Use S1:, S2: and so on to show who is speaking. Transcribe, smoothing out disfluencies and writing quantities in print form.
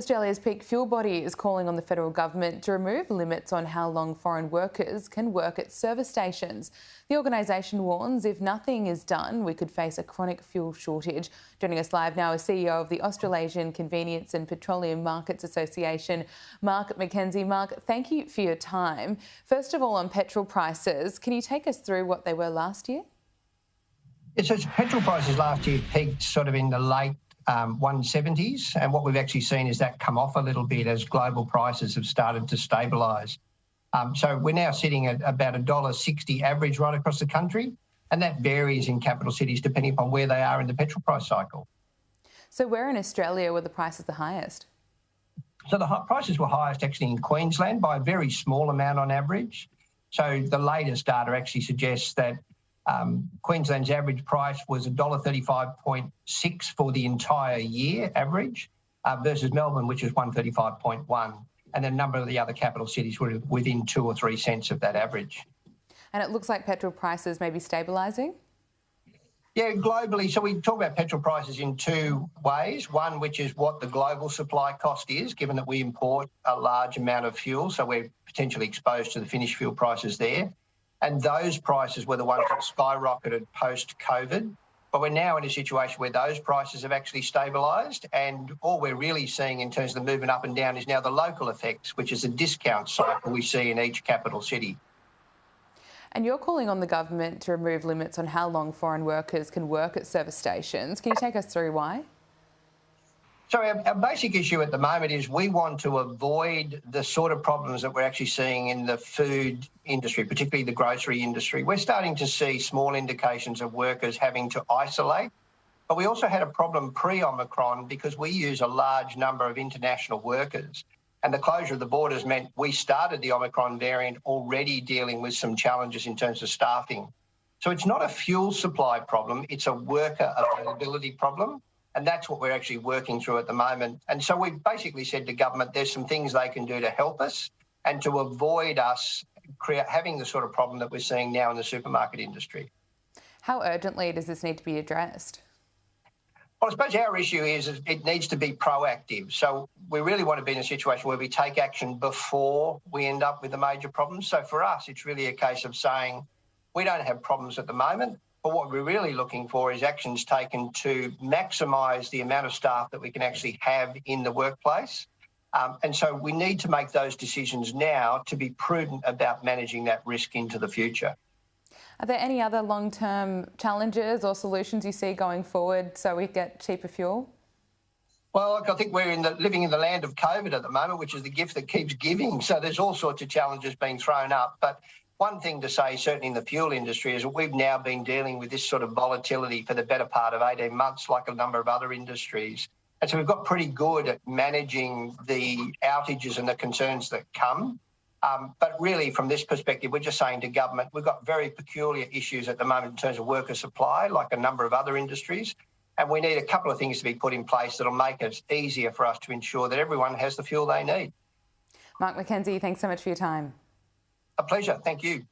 S1: Australia's peak fuel body is calling on the federal government to remove limits on how long foreign workers can work at service stations. The organisation warns if nothing is done, we could face a chronic fuel shortage. Joining us live now is CEO of the Australasian Convenience and Petroleum Markets Association, Mark McKenzie. Mark, thank you for your time. First of all, on petrol prices, can you take us through what they were last year?
S2: Yeah, so petrol prices last year peaked sort of in the late 170s, and what we've actually seen is that come off a little bit as global prices have started to stabilise. So we're now sitting at about $1.60 average right across the country, and that varies in capital cities depending upon where they are in the petrol price cycle.
S1: So where in Australia were the prices the highest?
S2: So the prices were highest actually in Queensland by a very small amount on average. So the latest data actually suggests that Queensland's average price was $1.35.6 for the entire year average versus Melbourne, which is $1.35.1. And then a number of the other capital cities were within 2 or 3 cents of that average.
S1: And it looks like petrol prices may be stabilising?
S2: Yeah, globally. So we talk about petrol prices in two ways. One, which is what the global supply cost is, given that we import a large amount of fuel, so we're potentially exposed to the finished fuel prices there. And those prices were the ones that skyrocketed post-COVID. But we're now in a situation where those prices have actually stabilised, and all we're really seeing in terms of the movement up and down is now the local effects, which is a discount cycle we see in each capital city.
S1: And you're calling on the government to remove limits on how long foreign workers can work at service stations. Can you take us through why?
S2: So our basic issue at the moment is we want to avoid the sort of problems that we're actually seeing in the food industry, particularly the grocery industry. We're starting to see small indications of workers having to isolate, but we also had a problem pre-Omicron because we use a large number of international workers, and the closure of the borders meant we started the Omicron variant already dealing with some challenges in terms of staffing. So it's not a fuel supply problem, it's a worker availability problem. And that's what we're actually working through at the moment. And so we've basically said to government there's some things they can do to help us and to avoid us having the sort of problem that we're seeing now in the supermarket industry.
S1: How urgently does this need to be addressed?
S2: Well, I suppose our issue is it needs to be proactive. So we really want to be in a situation where we take action before we end up with the major problems. So for us, it's really a case of saying we don't have problems at the moment. But what we're really looking for is actions taken to maximise the amount of staff that we can actually have in the workplace. And so we need to make those decisions now to be prudent about managing that risk into the future.
S1: Are there any other long-term challenges or solutions you see going forward so we get cheaper fuel?
S2: Well, look, I think we're living in the land of COVID at the moment, which is the gift that keeps giving. So there's all sorts of challenges being thrown up. But one thing to say, certainly in the fuel industry, is that we've now been dealing with this sort of volatility for the better part of 18 months, like a number of other industries. And so we've got pretty good at managing the outages and the concerns that come. But really, from this perspective, we're just saying to government, we've got very peculiar issues at the moment in terms of worker supply, like a number of other industries. And we need a couple of things to be put in place that'll make it easier for us to ensure that everyone has the fuel they need.
S1: Mark McKenzie, thanks so much for your time.
S2: A pleasure. Thank you.